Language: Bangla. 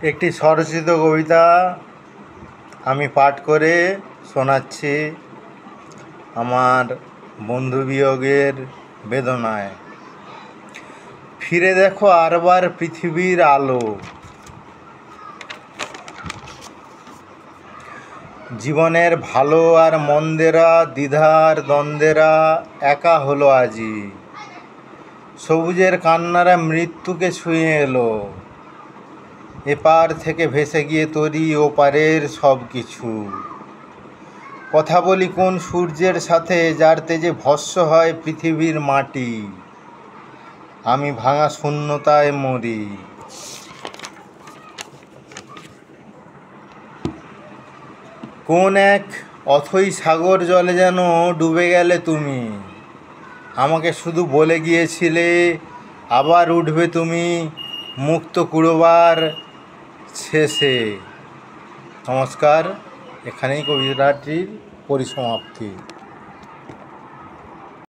একটি স্বরচিত কবিতা আমি পাঠ করে শোনাচ্ছি আমার বন্ধু বিয়োগের বেদনায়। ফিরে দেখো আরবার পৃথিবীর আলো, জীবনের ভালো আর মন্দেরা, দ্বিধার দ্বন্দ্বেরা একা হলো আজি। সবুজের কান্নারা মৃত্যুকে ছুঁয়ে এলো, এপার থেকে ভেসে গিয়ে তরি ওপারের সব কিছু। কথা বলি কোন সূর্যের সাথে, যার তেজে ভস্ম হয় পৃথিবীর মাটি। আমি ভাঙা শূন্যতায় মরি। কোন এক অথই সাগর জলে যেন ডুবে গেলে তুমি, আমাকে শুধু বলে গিয়েছিলে আবার উঠবে তুমি মুক্ত কুড়োবার শেষে। নমস্কার, এখানেই কবিতাটির পরিসমাপ্তি।